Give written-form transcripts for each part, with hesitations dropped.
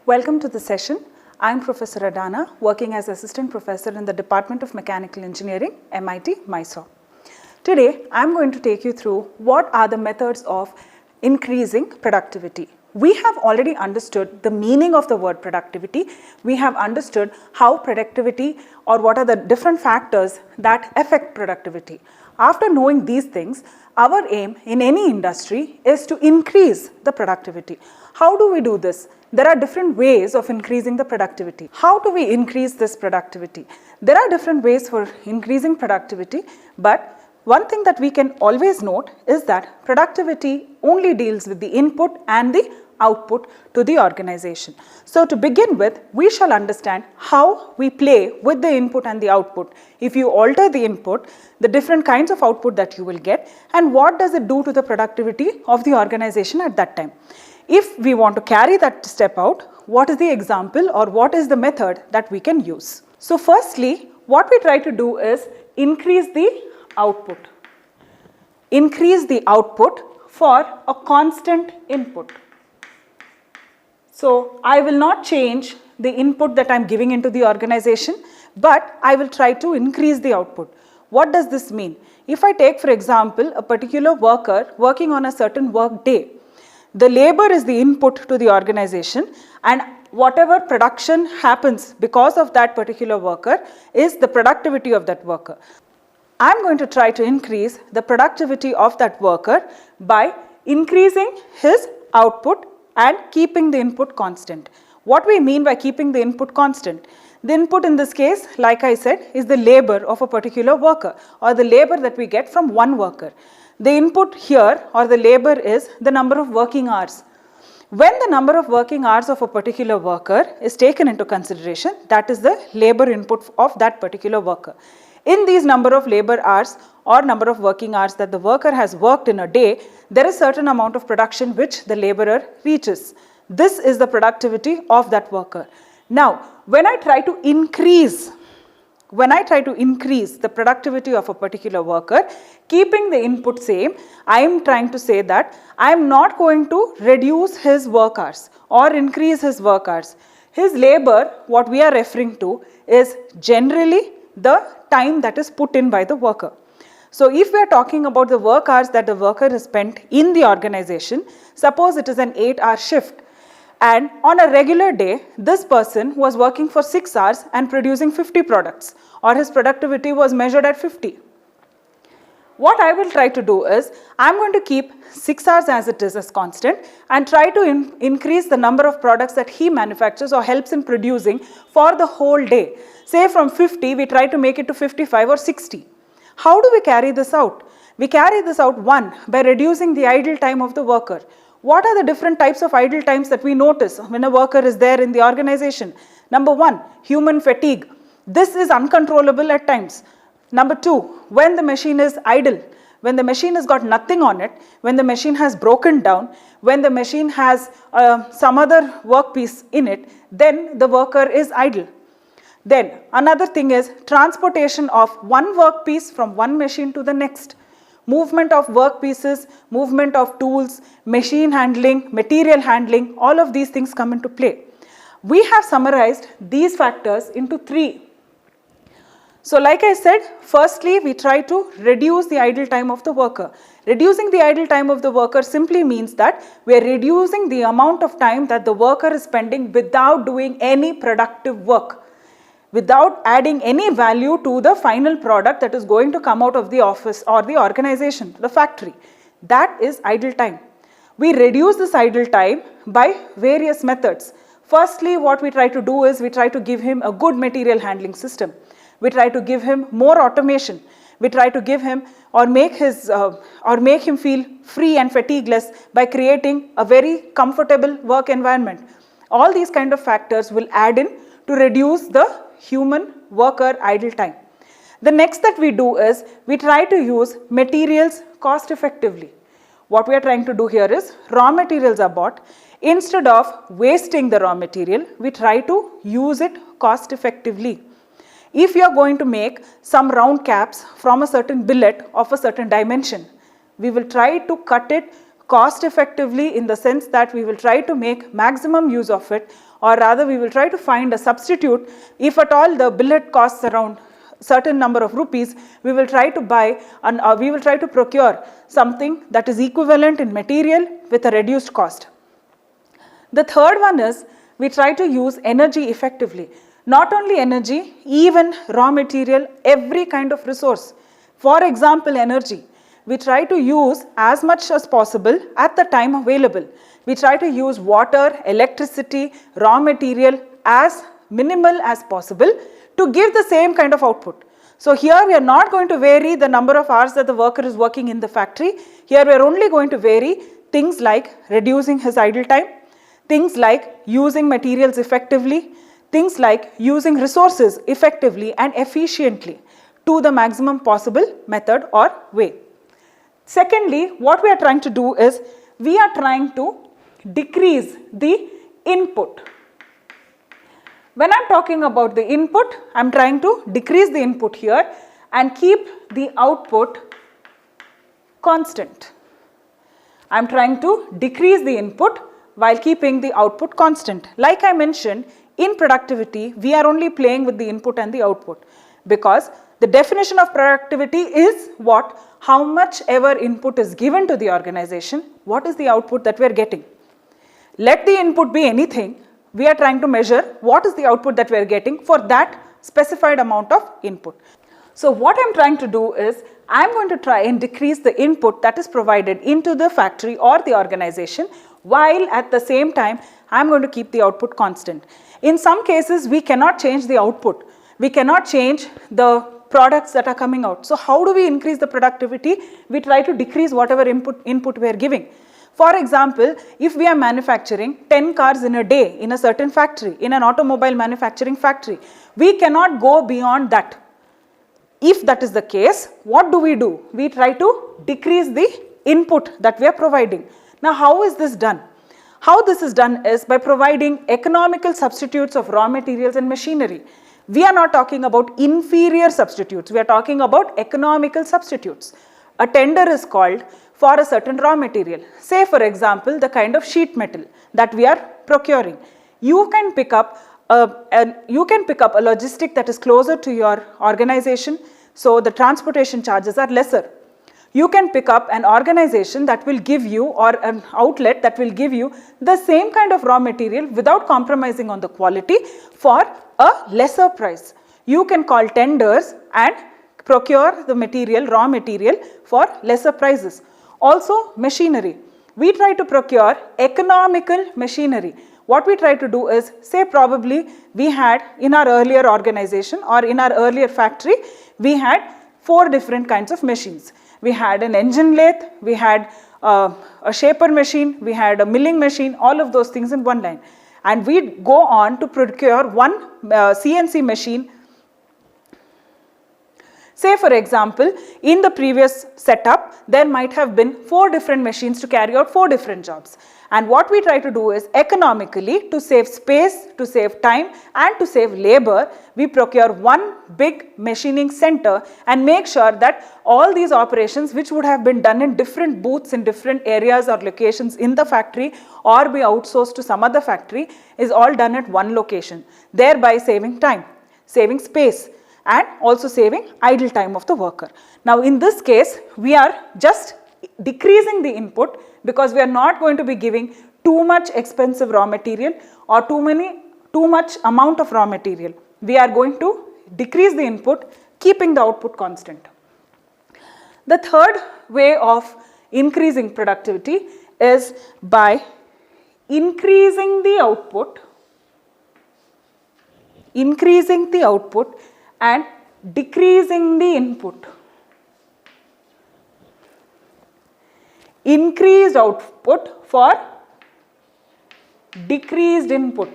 Welcome to the session. I'm Professor Adana, working as Assistant Professor in the Department of Mechanical Engineering, MIT, Mysore. Today, I'm going to take you through what are the methods of increasing productivity. We have already understood the meaning of the word productivity. We have understood how productivity or what are the different factors that affect productivity. After knowing these things, our aim in any industry is to increase the productivity. How do we do this? There are different ways of increasing the productivity. How do we increase this productivity? There are different ways for increasing productivity, but one thing that we can always note is that productivity only deals with the input and the output to the organization. So to begin with, we shall understand how we play with the input and the output. If you alter the input, the different kinds of output that you will get, and what does it do to the productivity of the organization at that time. If we want to carry that step out, what is the example or what is the method that we can use? So firstly, what we try to do is increase the output. Increase the output for a constant input. So I will not change the input that I am giving into the organization, but I will try to increase the output. What does this mean? If I take, for example, a particular worker working on a certain work day, the labor is the input to the organization, and whatever production happens because of that particular worker is the productivity of that worker. I am going to try to increase the productivity of that worker by increasing his output and keeping the input constant. What we mean by keeping the input constant? The input in this case, like I said, is the labor of a particular worker or the labor that we get from one worker. The input here or the labor is the number of working hours. When the number of working hours of a particular worker is taken into consideration, that is the labor input of that particular worker. In these number of labor hours or number of working hours that the worker has worked in a day, there is certain amount of production which the laborer reaches. This is the productivity of that worker. Now, when I try to increase the productivity of a particular worker, keeping the input same, I am trying to say that I am not going to reduce his work hours or increase his work hours. His labor, what we are referring to, is generally the time that is put in by the worker. So if we are talking about the work hours that the worker has spent in the organization, suppose it is an 8-hour shift, and on a regular day, this person was working for 6 hours and producing 50 products, or his productivity was measured at 50. What I will try to do is, I am going to keep 6 hours as it is as constant and try to increase the number of products that he manufactures or helps in producing for the whole day. Say from 50, we try to make it to 55 or 60. How do we carry this out? We carry this out, one, by reducing the idle time of the worker. What are the different types of idle times that we notice when a worker is there in the organization? Number one, human fatigue. This is uncontrollable at times. Number two, when the machine is idle, when the machine has got nothing on it, when the machine has broken down, when the machine has some other workpiece in it, then the worker is idle. Then another thing is transportation of one workpiece from one machine to the next. Movement of workpieces, movement of tools, machine handling, material handling, all of these things come into play. We have summarized these factors into 3. So like I said, firstly, we try to reduce the idle time of the worker. Reducing the idle time of the worker simply means that we are reducing the amount of time that the worker is spending without doing any productive work, without adding any value to the final product that is going to come out of the office or the organization, the factory. That is idle time. We reduce this idle time by various methods. Firstly, what we try to do is we try to give him a good material handling system. We try to give him more automation. We try to give him or make him feel free and fatigueless by creating a very comfortable work environment. All these kind of factors will add in to reduce the human worker idle time. The next that we do is we try to use materials cost effectively. What we are trying to do here is raw materials are bought. Instead of wasting the raw material, we try to use it cost effectively. If you are going to make some round caps from a certain billet of a certain dimension, we will try to cut it cost effectively in the sense that we will try to make maximum use of it, or rather we will try to find a substitute. If at all the billet costs around certain number of rupees, we will try to buy and we will try to procure something that is equivalent in material with a reduced cost. The third one is we try to use energy effectively. Not only energy, even raw material, every kind of resource. For example, energy. We try to use as much as possible at the time available. We try to use water, electricity, raw material as minimal as possible to give the same kind of output. So here we are not going to vary the number of hours that the worker is working in the factory. Here we are only going to vary things like reducing his idle time, things like using materials effectively, things like using resources effectively and efficiently to the maximum possible method or way. Secondly, what we are trying to do is we are trying to decrease the input. When I am talking about the input, I am trying to decrease the input here and keep the output constant. I am trying to decrease the input while keeping the output constant. Like I mentioned, in productivity, we are only playing with the input and the output, because the definition of productivity is what? How much ever input is given to the organization, what is the output that we are getting? Let the input be anything, we are trying to measure what is the output that we are getting for that specified amount of input. So what I am trying to do is, I am going to try and decrease the input that is provided into the factory or the organization, while at the same time I am going to keep the output constant. In some cases we cannot change the output, we cannot change the products that are coming out. So how do we increase the productivity? We try to decrease whatever input we are giving. For example, if we are manufacturing 10 cars in a day in a certain factory, in an automobile manufacturing factory, we cannot go beyond that. If that is the case, what do? We try to decrease the input that we are providing. Now how is this done? How this is done is by providing economical substitutes of raw materials and machinery. We are not talking about inferior substitutes, we are talking about economical substitutes. A tender is called for a certain raw material. Say for example, the kind of sheet metal that we are procuring. You can pick up a logistic that is closer to your organization, so the transportation charges are lesser. You can pick up an organization that will give you, or an outlet that will give you the same kind of raw material without compromising on the quality for a lesser price. You can call tenders and procure the material, raw material for lesser prices. Also machinery. We try to procure economical machinery. What we try to do is, say probably we had in our earlier organization or in our earlier factory, we had 4 different kinds of machines. We had an engine lathe, we had a shaper machine, we had a milling machine, all of those things in one line. And we go on to procure one CNC machine. Say for example, in the previous setup, there might have been 4 different machines to carry out 4 different jobs. And what we try to do is, economically, to save space, to save time and to save labor, we procure one big machining center and make sure that all these operations, which would have been done in different booths in different areas or locations in the factory or be outsourced to some other factory, is all done at one location, thereby saving time, saving space and also saving idle time of the worker. Now in this case, we are just decreasing the input because we are not going to be giving too much expensive raw material or too much amount of raw material. We are going to decrease the input, keeping the output constant. The third way of increasing productivity is by increasing the output and decreasing the input. Increased output for decreased input.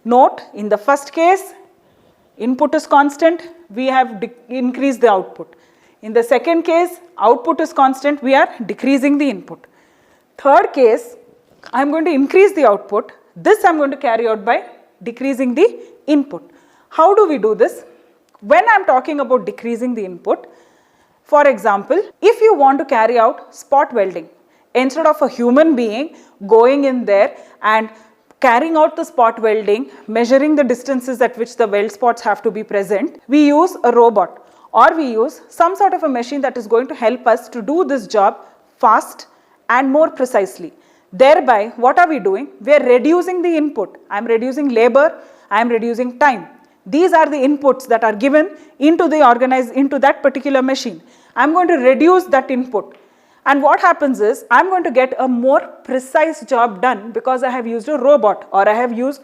Note, in the first case, input is constant, we have increased the output. In the second case, output is constant, we are decreasing the input. Third case, I am going to increase the output. This I am going to carry out by decreasing the input. How do we do this? When I am talking about decreasing the input, for example, if you want to carry out spot welding, instead of a human being going in there and carrying out the spot welding, measuring the distances at which the weld spots have to be present, we use a robot or we use some sort of a machine that is going to help us to do this job fast and more precisely. Thereby, what are we doing? We are reducing the input. I am reducing labor, I am reducing time. These are the inputs that are given into that particular machine. I am going to reduce that input. And what happens is, I am going to get a more precise job done because I have used a robot or I have used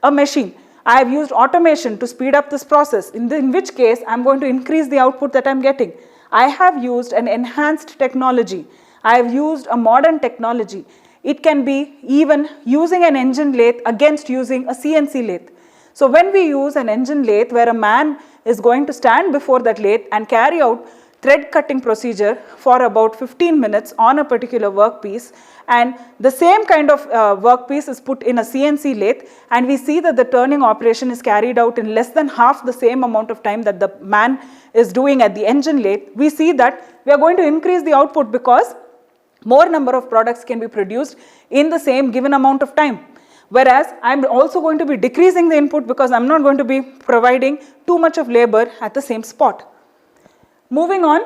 a machine. I have used automation to speed up this process, in which case I am going to increase the output that I am getting. I have used an enhanced technology. I have used a modern technology. It can be even using an engine lathe against using a CNC lathe. So when we use an engine lathe where a man is going to stand before that lathe and carry out thread cutting procedure for about 15 minutes on a particular workpiece, and the same kind of workpiece is put in a CNC lathe, and we see that the turning operation is carried out in less than half the same amount of time that the man is doing at the engine lathe, we see that we are going to increase the output because more number of products can be produced in the same given amount of time. Whereas I am also going to be decreasing the input because I am not going to be providing too much of labor at the same spot. Moving on,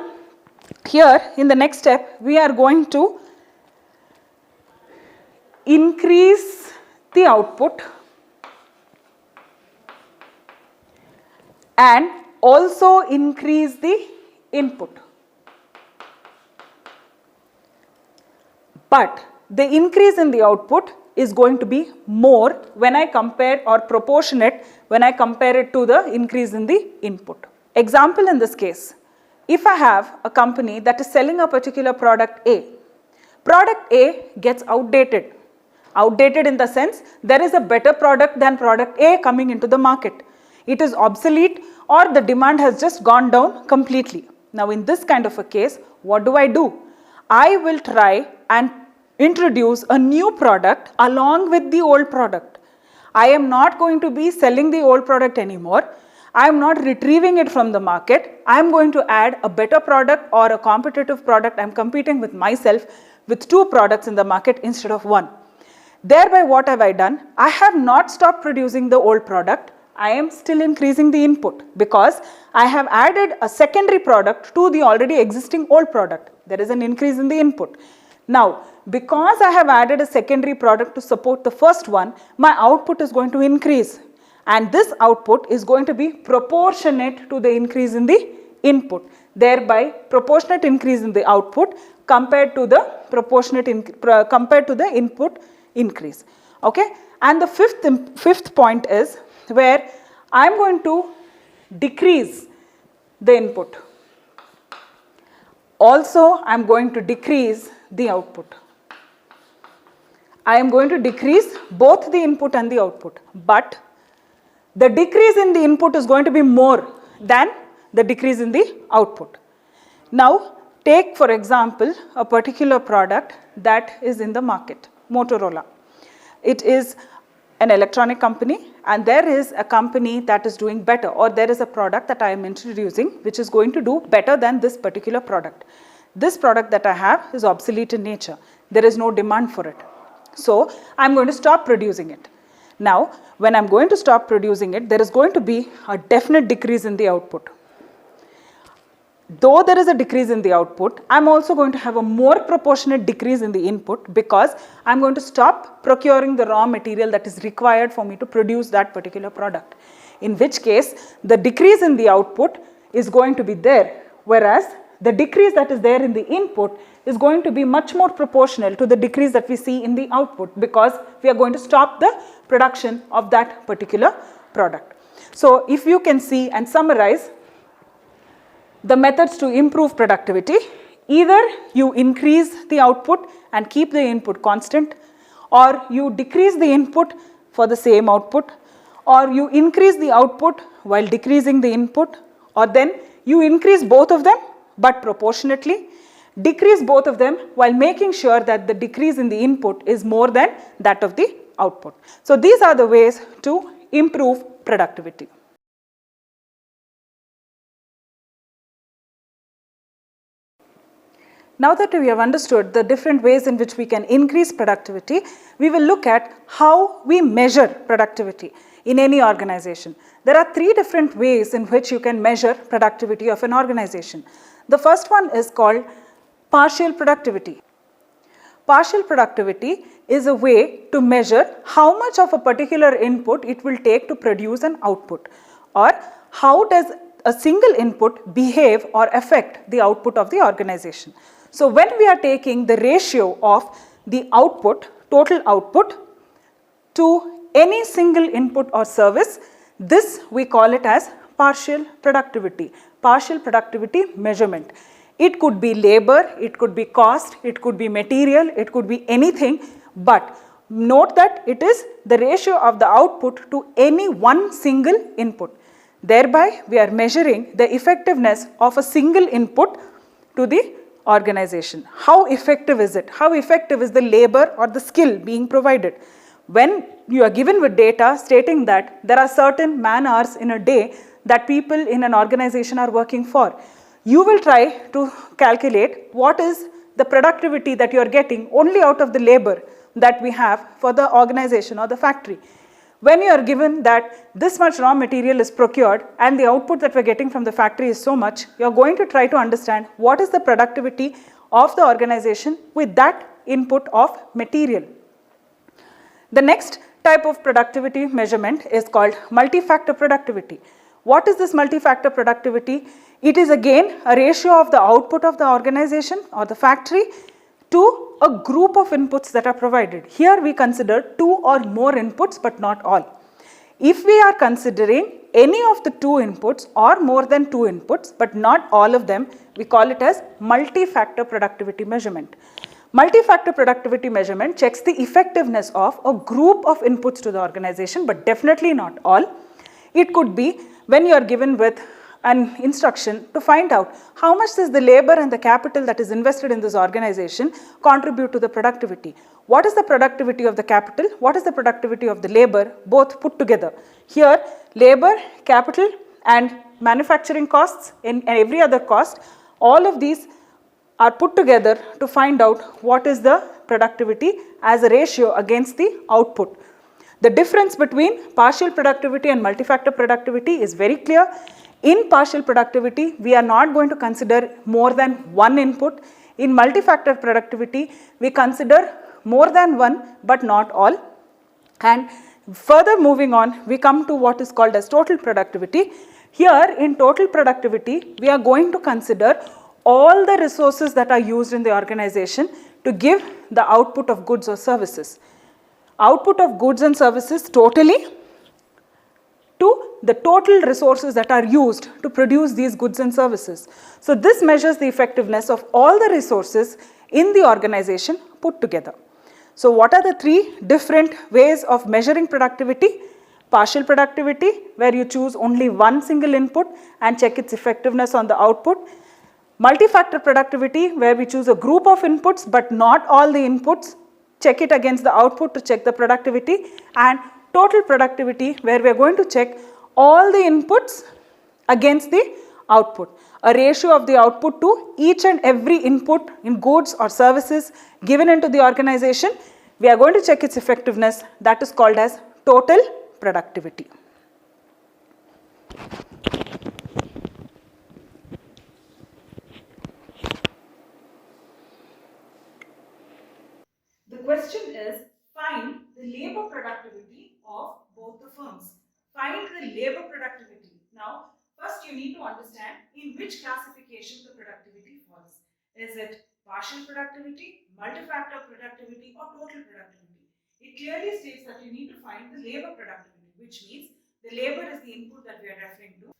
here in the next step, we are going to increase the output and also increase the input. But the increase in the output is going to be more when I compare or proportionate when I compare it to the increase in the input. Example in this case. If I have a company that is selling a particular product A, product A gets outdated. Outdated in the sense there is a better product than product A coming into the market. It is obsolete or the demand has just gone down completely. Now in this kind of a case, what do? I will try and introduce a new product along with the old product. I am not going to be selling the old product anymore. I am not retrieving it from the market. I am going to add a better product or a competitive product. I am competing with myself with two products in the market instead of one. Thereby, what have I done? I have not stopped producing the old product. I am still increasing the input because I have added a secondary product to the already existing old product. There is an increase in the input. Now, because I have added a secondary product to support the first one, my output is going to increase. And this output is going to be proportionate to the increase in the input. Thereby, proportionate increase in the output compared to the input increase. Okay? And the fifth point is where I am going to decrease the input. Also, I am going to decrease the output. I am going to decrease both the input and the output, but the decrease in the input is going to be more than the decrease in the output. Now, take for example a particular product that is in the market, Motorola. It is an electronic company and there is a company that is doing better, or there is a product that I am introducing which is going to do better than this particular product. This product that I have is obsolete in nature. There is no demand for it. So, I am going to stop producing it. Now, when I am going to stop producing it, there is going to be a definite decrease in the output. Though there is a decrease in the output, I am also going to have a more proportionate decrease in the input because I am going to stop procuring the raw material that is required for me to produce that particular product. In which case, the decrease in the output is going to be there, whereas the decrease that is there in the input is going to be much more proportional to the decrease that we see in the output because we are going to stop the production of that particular product. So, if you can see and summarize the methods to improve productivity, either you increase the output and keep the input constant, or you decrease the input for the same output, or you increase the output while decreasing the input, or then you increase both of them but proportionately, decrease both of them while making sure that the decrease in the input is more than that of the output. So, these are the ways to improve productivity. Now that we have understood the different ways in which we can increase productivity, we will look at how we measure productivity in any organization. There are three different ways in which you can measure productivity of an organization. The first one is called partial productivity. Partial productivity is a way to measure how much of a particular input it will take to produce an output, or how does a single input behave or affect the output of the organization. So when we are taking the ratio of the output, total output, to any single input or service, this we call it as partial productivity measurement. It could be labor, it could be cost, it could be material, it could be anything, but note that it is the ratio of the output to any one single input. Thereby, we are measuring the effectiveness of a single input to the organization. How effective is it? How effective is the labor or the skill being provided? When you are given with data stating that there are certain man hours in a day that people in an organization are working for, you will try to calculate what is the productivity that you are getting only out of the labor that we have for the organization or the factory. When you are given that this much raw material is procured and the output that we are getting from the factory is so much, you are going to try to understand what is the productivity of the organization with that input of material. The next type of productivity measurement is called multi-factor productivity. What is this multi-factor productivity? It is again a ratio of the output of the organization or the factory to a group of inputs that are provided. Here we consider two or more inputs but not all. If we are considering any of the two inputs or more than two inputs but not all of them, we call it as multi-factor productivity measurement. Multi-factor productivity measurement checks the effectiveness of a group of inputs to the organization, but definitely not all. It could be when you are given with an instruction to find out how much does the labor and the capital that is invested in this organization contribute to the productivity. What is the productivity of the capital? What is the productivity of the labor, both put together? Here, labor, capital and manufacturing costs and every other cost, all of these are put together to find out what is the productivity as a ratio against the output. The difference between partial productivity and multi-factor productivity is very clear. In partial productivity, we are not going to consider more than one input. In multi-factor productivity, we consider more than one but not all. And further moving on, we come to what is called as total productivity. Here in total productivity, we are going to consider all the resources that are used in the organization to give the output of goods or services. Output of goods and services totally to the total resources that are used to produce these goods and services. So this measures the effectiveness of all the resources in the organization put together. So what are the three different ways of measuring productivity? Partial productivity, where you choose only one single input and check its effectiveness on the output. Multi-factor productivity, where we choose a group of inputs but not all the inputs, check it against the output to check the productivity. And total productivity, where we are going to check all the inputs against the output. A ratio of the output to each and every input in goods or services given into the organization. We are going to check its effectiveness. That is called as total productivity. The question is, find the labor productivity of both the firms. Find the labor productivity. Now, first you need to understand in which classification the productivity falls. Is it partial productivity, multi-factor productivity or total productivity? It clearly states that you need to find the labor productivity, which means the labor is the input that we are referring to.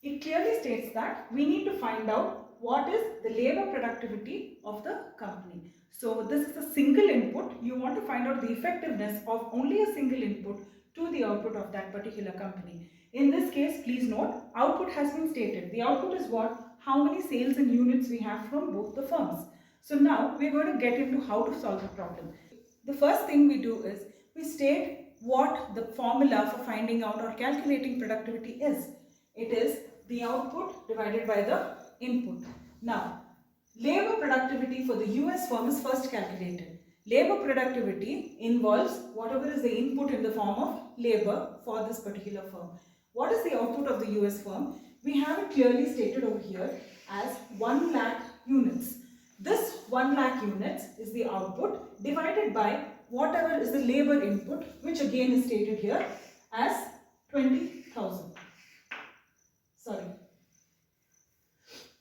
It clearly states that we need to find out what is the labor productivity of the company. So this is a single input. You want to find out the effectiveness of only a single input to the output of that particular company. In this case, please note, output has been stated. The output is what? How many sales and units we have from both the firms. So now we are going to get into how to solve the problem. The first thing we do is we state what the formula for finding out or calculating productivity is. It is the output divided by the input. Now, Labor productivity for the US firm is first calculated. Labor productivity involves whatever is the input in the form of labor for this particular firm. What is the output of the US firm? We have it clearly stated over here as 1 lakh units. This 1 lakh units is the output divided by whatever is the labor input, which again is stated here as 20,000.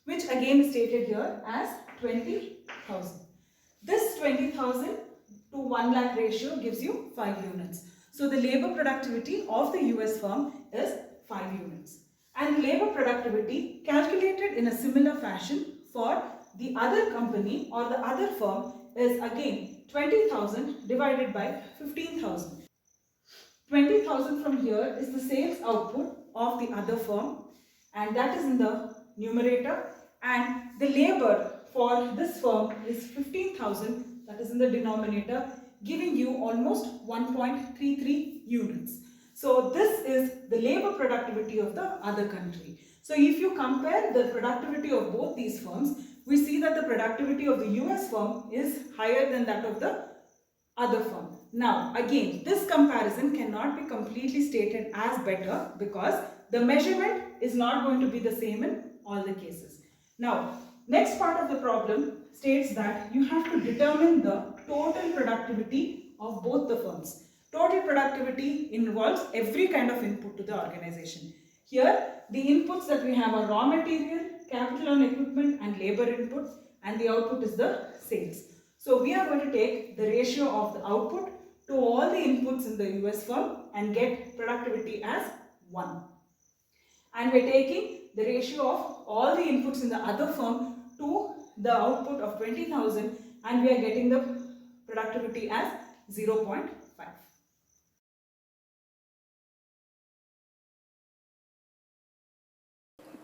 Which again is stated here as 20,000. This 20,000 to 1 lakh ratio gives you 5 units. So the labor productivity of the US firm is 5 units. And labor productivity calculated in a similar fashion for the other company or the other firm is again 20,000 divided by 15,000. 20,000 from here is the sales output of the other firm, and that is in the numerator, and the labor for this firm is 15,000, that is in the denominator, giving you almost 1.33 units. So this is the labor productivity of the other country. So if you compare the productivity of both these firms, we see that the productivity of the US firm is higher than that of the other firm. Now again, this comparison cannot be completely stated as better because the measurement is not going to be the same in all the cases. Now, next part of the problem states that you have to determine the total productivity of both the firms. Total productivity involves every kind of input to the organization. Here, the inputs that we have are raw material, capital and equipment and labor inputs, and the output is the sales. So we are going to take the ratio of the output to all the inputs in the US firm and get productivity as 1. And we are taking the ratio of all the inputs in the other firm to the output of 20,000 and we are getting the productivity as 0.5.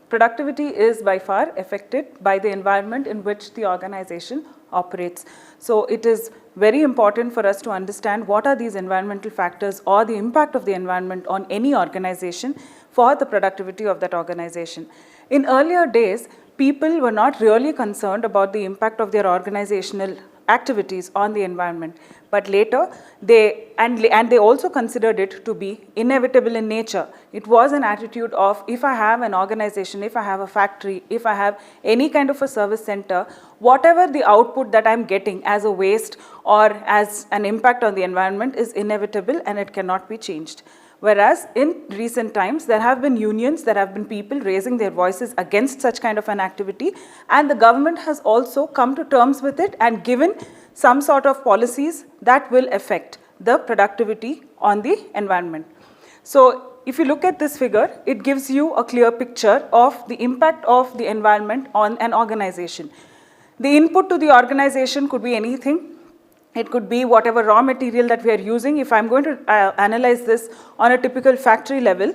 Productivity is by far affected by the environment in which the organization operates. So it is very important for us to understand what are these environmental factors or the impact of the environment on any organization for the productivity of that organization. In earlier days, people were not really concerned about the impact of their organizational activities on the environment, but later they also considered it to be inevitable in nature. It was an attitude of, if I have an organization, if I have a factory, if I have any kind of a service center, whatever the output that I'm getting as a waste or as an impact on the environment is inevitable and it cannot be changed. Whereas in recent times, there have been unions, there have been people raising their voices against such kind of an activity, and the government has also come to terms with it and given some sort of policies that will affect the productivity on the environment. So if you look at this figure, it gives you a clear picture of the impact of the environment on an organization. The input to the organization could be anything. It could be whatever raw material that we are using. If I'm going to analyze this on a typical factory level,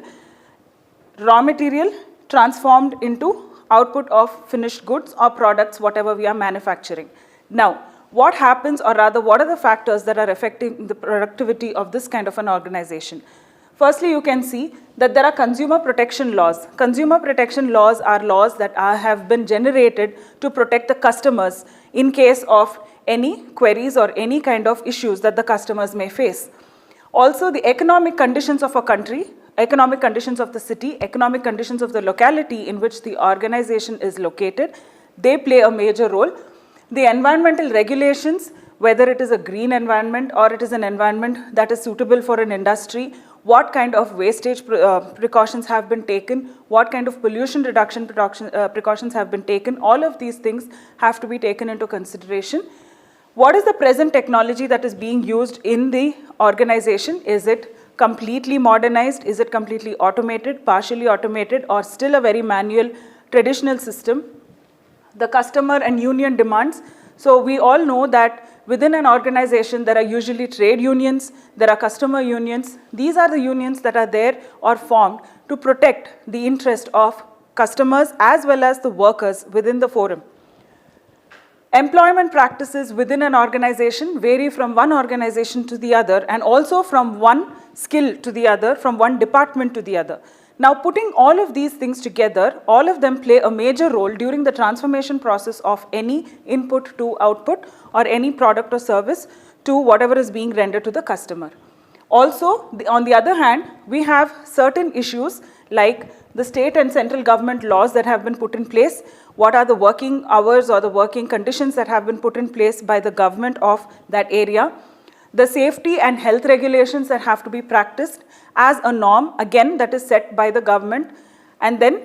raw material transformed into output of finished goods or products, whatever we are manufacturing. Now, what happens, or rather what are the factors that are affecting the productivity of this kind of an organization? Firstly, you can see that there are consumer protection laws. Consumer protection laws are laws that have been generated to protect the customers in case of any queries or any kind of issues that the customers may face. Also, the economic conditions of a country, economic conditions of the city, economic conditions of the locality in which the organization is located, they play a major role. The environmental regulations, whether it is a green environment or it is an environment that is suitable for an industry, what kind of wastage precautions have been taken, what kind of pollution reduction precautions have been taken, all of these things have to be taken into consideration. What is the present technology that is being used in the organization? Is it completely modernized? Is it completely automated, partially automated, or still a very manual, traditional system? The customer and union demands. So we all know that within an organization, there are usually trade unions, there are customer unions. These are the unions that are there or formed to protect the interest of customers as well as the workers within the forum. Employment practices within an organization vary from one organization to the other and also from one skill to the other, from one department to the other. Now, putting all of these things together, all of them play a major role during the transformation process of any input to output or any product or service to whatever is being rendered to the customer. Also, on the other hand, we have certain issues like the state and central government laws that have been put in place, what are the working hours or the working conditions that have been put in place by the government of that area, the safety and health regulations that have to be practiced as a norm, again that is set by the government, and then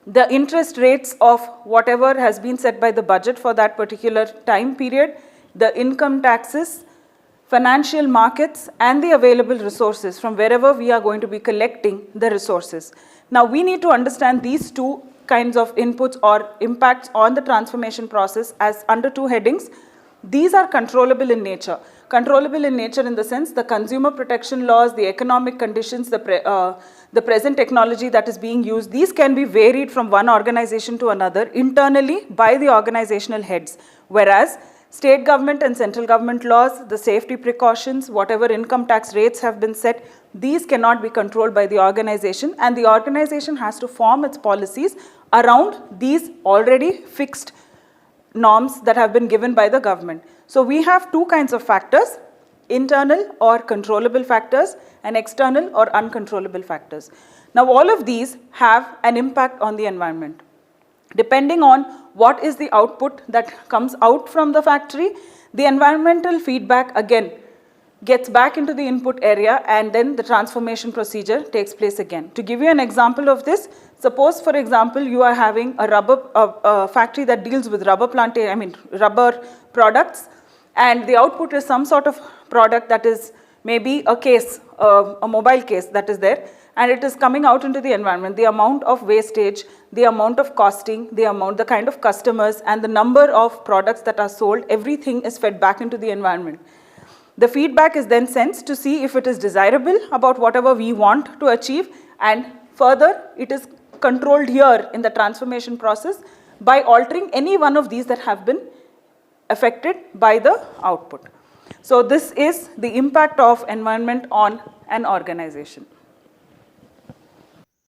the interest rates of whatever has been set by the budget for that particular time period, the income taxes, financial markets, and the available resources from wherever we are going to be collecting the resources. Now, we need to understand these two kinds of inputs or impacts on the transformation process as under two headings. These are controllable in nature. Controllable in nature in the sense the consumer protection laws, the economic conditions, the present technology that is being used, these can be varied from one organization to another internally by the organizational heads. Whereas state government and central government laws, the safety precautions, whatever income tax rates have been set, these cannot be controlled by the organization, and the organization has to form its policies around these already fixed norms that have been given by the government. So we have two kinds of factors, internal or controllable factors and external or uncontrollable factors. Now all of these have an impact on the environment. Depending on what is the output that comes out from the factory, the environmental feedback again gets back into the input area, and then the transformation procedure takes place again. To give you an example of this, suppose for example you are having a rubber factory that deals with rubber products, and the output is some sort of product that is maybe a case, a mobile case that is there, and it is coming out into the environment. The amount of wastage, the amount of costing, the kind of customers, and the number of products that are sold, everything is fed back into the environment. The feedback is then sent to see if it is desirable about whatever we want to achieve, and further it is controlled here in the transformation process by altering any one of these that have been affected by the output. So this is the impact of environment on an organization.